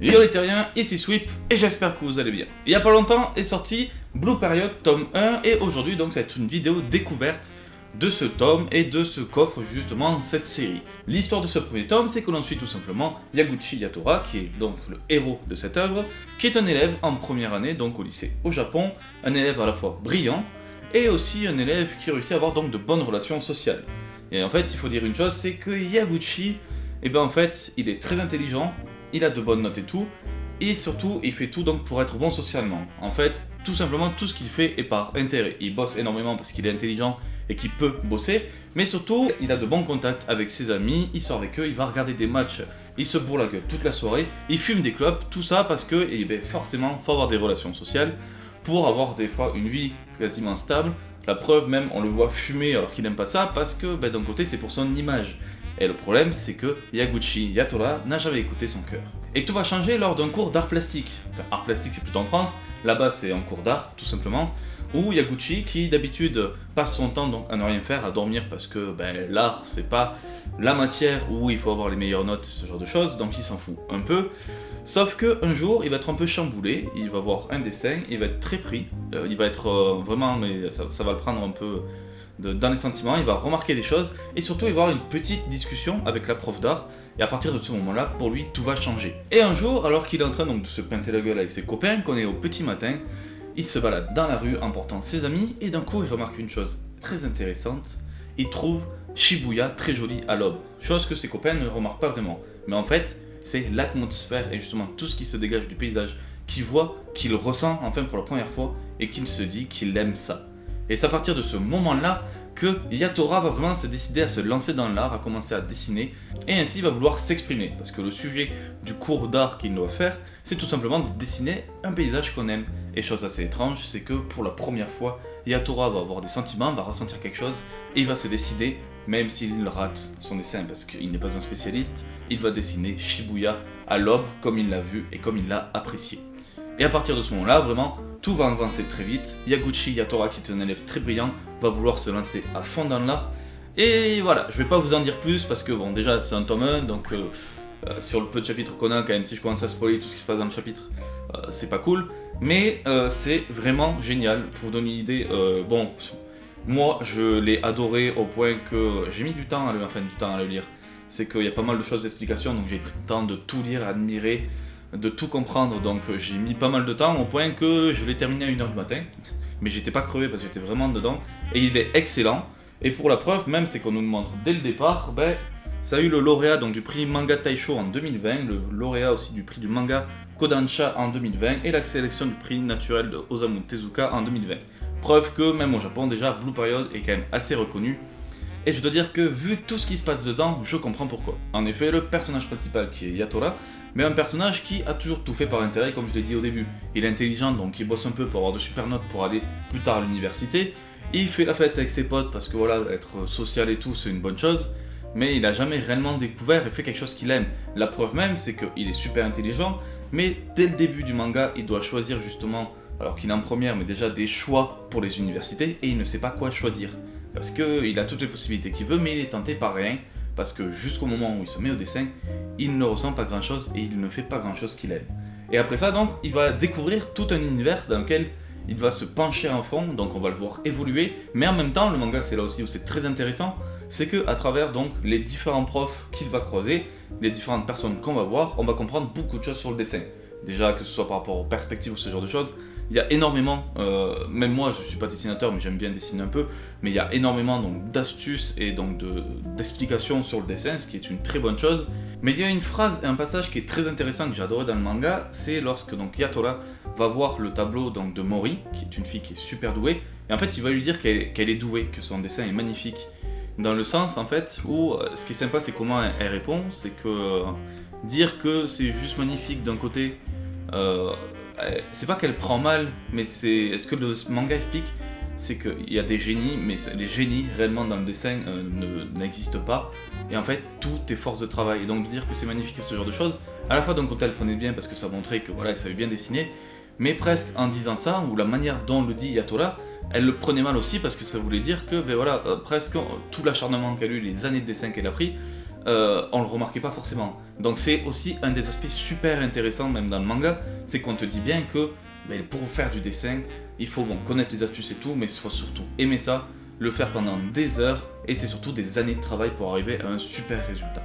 Yo les terriens, ici Sweep et j'espère que vous allez bien. Il y a pas longtemps est sorti Blue Period tome 1 et aujourd'hui donc c'est une vidéo découverte de ce tome et de ce qu'offre justement cette série. L'histoire de ce premier tome, c'est que l'on suit tout simplement Yaguchi Yatora, qui est donc le héros de cette œuvre, qui est un élève en première année donc au lycée au Japon, un élève à la fois brillant et aussi un élève qui réussit à avoir donc de bonnes relations sociales. Et en fait, il faut dire une chose, c'est que Yaguchi, en fait, il est très intelligent, il a de bonnes notes et tout, et surtout, il fait tout donc pour être bon socialement. En fait, tout simplement, tout ce qu'il fait est par intérêt. Il bosse énormément parce qu'il est intelligent et qu'il peut bosser, mais surtout, il a de bons contacts avec ses amis, il sort avec eux, il va regarder des matchs, il se bourre la gueule toute la soirée, il fume des clopes, tout ça parce que, forcément, il faut avoir des relations sociales pour avoir des fois une vie quasiment stable. La preuve même, on le voit fumer alors qu'il n'aime pas ça parce que d'un côté, c'est pour son image. Et le problème, c'est que Yaguchi Yatora n'a jamais écouté son cœur. Et tout va changer lors d'un cours d'art plastique. Enfin, art plastique, c'est plutôt en France. Là-bas, c'est un cours d'art, tout simplement. Où Yaguchi, qui d'habitude passe son temps donc à ne rien faire, à dormir, parce que l'art, c'est pas la matière où il faut avoir les meilleures notes, ce genre de choses, donc il s'en fout un peu. Sauf qu'un jour, il va être un peu chamboulé, il va voir un dessin, il va être très pris, il va être vraiment, mais ça va le prendre un peu dans les sentiments, il va remarquer des choses, et surtout il va avoir une petite discussion avec la prof d'art, et à partir de ce moment-là, pour lui, tout va changer. Et un jour, alors qu'il est en train donc, de se pinter la gueule avec ses copains, qu'on est au petit matin, il se balade dans la rue en portant ses amis, et d'un coup il remarque une chose très intéressante, il trouve Shibuya très jolie à l'aube, chose que ses copains ne remarquent pas vraiment, mais en fait, c'est l'atmosphère et justement tout ce qui se dégage du paysage qu'il voit, qu'il ressent enfin pour la première fois, et qu'il se dit qu'il aime ça. Et c'est à partir de ce moment-là que Yatora va vraiment se décider à se lancer dans l'art, à commencer à dessiner, et ainsi va vouloir s'exprimer, parce que le sujet du cours d'art qu'il doit faire, c'est tout simplement de dessiner un paysage qu'on aime. Et chose assez étrange, c'est que pour la première fois, Yatora va avoir des sentiments, va ressentir quelque chose, et il va se décider, même s'il rate son dessin parce qu'il n'est pas un spécialiste, il va dessiner Shibuya à l'aube comme il l'a vu et comme il l'a apprécié. Et à partir de ce moment-là, vraiment, tout va avancer très vite. Yaguchi Yatora, qui est un élève très brillant, va vouloir se lancer à fond dans l'art. Et voilà, je vais pas vous en dire plus parce que bon, déjà c'est un tome 1, donc sur le peu de chapitres qu'on a, quand même, si je commence à spoiler tout ce qui se passe dans le chapitre, c'est pas cool. Mais c'est vraiment génial. Pour vous donner une idée, moi je l'ai adoré au point que j'ai mis du temps à le lire. C'est qu'il y a pas mal de choses d'explications, donc j'ai pris le temps de tout lire, admirer, de tout comprendre, donc j'ai mis pas mal de temps au point que je l'ai terminé à 1h du matin, mais j'étais pas crevé parce que j'étais vraiment dedans, et il est excellent, et pour la preuve même, c'est qu'on nous montre dès le départ, ça a eu le lauréat donc, du prix Manga Taisho en 2020, le lauréat aussi du prix du manga Kodansha en 2020, et la sélection du prix naturel de Osamu Tezuka en 2020. Preuve que même au Japon déjà, Blue Period est quand même assez reconnu. Et je dois dire que vu tout ce qui se passe dedans, je comprends pourquoi. En effet, le personnage principal qui est Yatora, mais un personnage qui a toujours tout fait par intérêt, comme je l'ai dit au début. Il est intelligent, donc il bosse un peu pour avoir de super notes pour aller plus tard à l'université. Il fait la fête avec ses potes parce que voilà, être social et tout, c'est une bonne chose. Mais il n'a jamais réellement découvert et fait quelque chose qu'il aime. La preuve même, c'est qu'il est super intelligent, mais dès le début du manga, il doit choisir justement, alors qu'il est en première, mais déjà des choix pour les universités, et il ne sait pas quoi choisir. Parce qu'il a toutes les possibilités qu'il veut, mais il est tenté par rien, parce que jusqu'au moment où il se met au dessin, il ne ressent pas grand chose et il ne fait pas grand chose qu'il aime. Et après ça donc, il va découvrir tout un univers dans lequel il va se pencher à fond, donc on va le voir évoluer, mais en même temps, le manga c'est là aussi où c'est très intéressant, c'est que à travers donc les différents profs qu'il va croiser, les différentes personnes qu'on va voir, on va comprendre beaucoup de choses sur le dessin. Déjà que ce soit par rapport aux perspectives ou ce genre de choses, il y a énormément, même moi je suis pas dessinateur mais j'aime bien dessiner un peu, mais il y a énormément donc d'astuces et donc d'explications sur le dessin, ce qui est une très bonne chose. Mais il y a une phrase et un passage qui est très intéressant que j'ai adoré dans le manga, c'est lorsque donc Yatora va voir le tableau donc de Mori, qui est une fille qui est super douée, et en fait il va lui dire qu'elle est douée, que son dessin est magnifique. Dans le sens en fait où ce qui est sympa c'est comment elle répond, c'est que dire que c'est juste magnifique d'un côté, c'est pas qu'elle prend mal, mais c'est ce que le manga explique, c'est qu'il y a des génies, mais les génies réellement dans le dessin n'existent pas, et en fait tout est force de travail, et donc de dire que c'est magnifique ce genre de choses, à la fois d'un côté elle prenait bien parce que ça montrait que voilà elle savait bien dessiner, mais presque en disant ça, ou la manière dont le dit Yatora, elle le prenait mal aussi parce que ça voulait dire que presque tout l'acharnement qu'elle a eu, les années de dessin qu'elle a pris, on le remarquait pas forcément. Donc c'est aussi un des aspects super intéressants même dans le manga, c'est qu'on te dit bien que pour faire du dessin, il faut connaître les astuces et tout, mais il faut surtout aimer ça, le faire pendant des heures, et c'est surtout des années de travail pour arriver à un super résultat.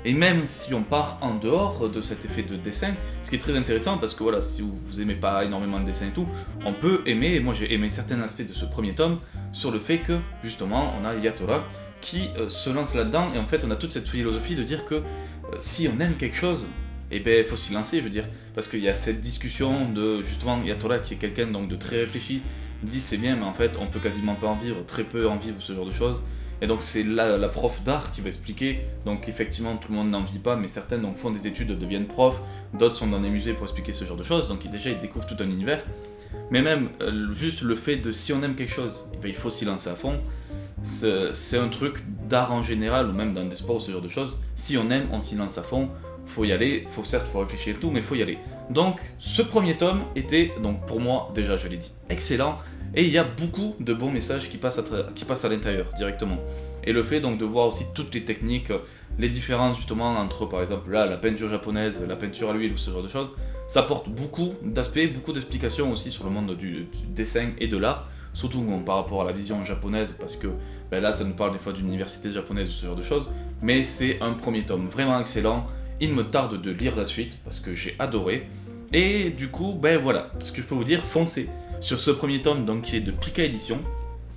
Et même si on part en dehors de cet effet de dessin, ce qui est très intéressant parce que voilà, si vous aimez pas énormément le dessin et tout, on peut aimer, et moi j'ai aimé certains aspects de ce premier tome, sur le fait que justement on a Yatora qui se lance là-dedans, et en fait on a toute cette philosophie de dire que si on aime quelque chose, et il faut s'y lancer, je veux dire, parce qu'il y a cette discussion de justement Yatora qui est quelqu'un donc de très réfléchi, il dit c'est bien mais en fait on peut quasiment pas en vivre, très peu en vivre, ce genre de choses. Et donc c'est la prof d'art qui va expliquer, donc effectivement tout le monde n'en vit pas, mais certaines donc, font des études, deviennent profs, d'autres sont dans des musées pour expliquer ce genre de choses, donc déjà ils découvrent tout un univers. Mais même juste le fait de si on aime quelque chose, il faut s'y lancer à fond, c'est un truc d'art en général, ou même dans des sports ou ce genre de choses, si on aime, on s'y lance à fond, faut y aller, faut réfléchir et tout, mais faut y aller. Donc ce premier tome était, donc pour moi déjà je l'ai dit, excellent. Et il y a beaucoup de bons messages qui passent à l'intérieur directement. Et le fait donc de voir aussi toutes les techniques, les différences justement entre par exemple là la peinture japonaise, la peinture à l'huile ou ce genre de choses, ça apporte beaucoup d'aspects, beaucoup d'explications aussi sur le monde du dessin et de l'art, surtout par rapport à la vision japonaise, parce que là ça nous parle des fois d'université japonaise ou ce genre de choses, mais c'est un premier tome vraiment excellent, il me tarde de lire la suite parce que j'ai adoré, et du coup voilà, ce que je peux vous dire, foncez sur ce premier tome donc, qui est de Pika Édition,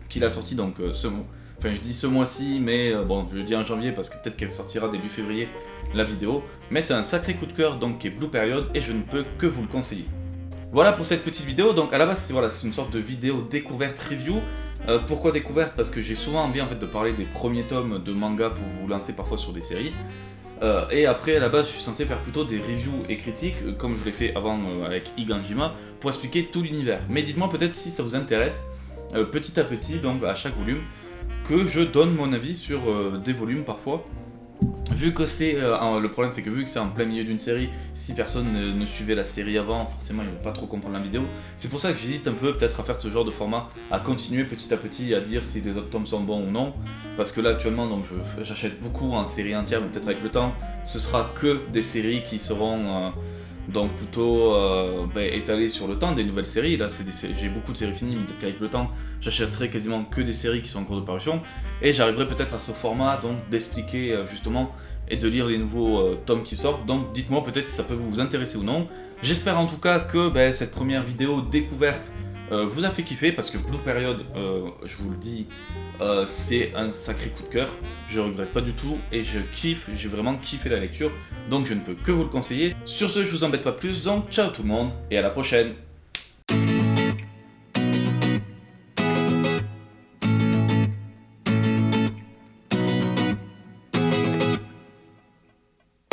qu'il a sorti donc je dis ce mois-ci, mais je dis en janvier parce que peut-être qu'elle sortira début février la vidéo, mais c'est un sacré coup de cœur donc qui est Blue Period et je ne peux que vous le conseiller. Voilà pour cette petite vidéo, donc à la base c'est une sorte de vidéo découverte review. Pourquoi découverte? Parce que j'ai souvent envie en fait de parler des premiers tomes de manga pour vous lancer parfois sur des séries. Et après, à la base, je suis censé faire plutôt des reviews et critiques, comme je l'ai fait avant avec Iganjima, pour expliquer tout l'univers. Mais dites-moi peut-être si ça vous intéresse, petit à petit, donc à chaque volume, que je donne mon avis sur des volumes parfois. Vu que le problème c'est que vu que c'est en plein milieu d'une série, si personne ne suivait la série avant, forcément ils vont pas trop comprendre la vidéo. C'est pour ça que j'hésite un peu peut-être à faire ce genre de format, à continuer petit à petit à dire si les autres tomes sont bons ou non. Parce que là actuellement donc j'achète beaucoup en série entière, mais peut-être avec le temps, ce sera que des séries qui seront donc plutôt étalées sur le temps, des nouvelles séries. Là j'ai beaucoup de séries finies, mais peut-être qu'avec le temps j'achèterai quasiment que des séries qui sont en cours de parution. Et j'arriverai peut-être à ce format donc d'expliquer justement et de lire les nouveaux tomes qui sortent. Donc dites-moi peut-être si ça peut vous intéresser ou non. J'espère en tout cas que cette première vidéo découverte vous a fait kiffer, parce que Blue Period, je vous le dis, c'est un sacré coup de cœur. Je regrette pas du tout et je kiffe, j'ai vraiment kiffé la lecture. Donc je ne peux que vous le conseiller. Sur ce, je vous embête pas plus, donc ciao tout le monde et à la prochaine.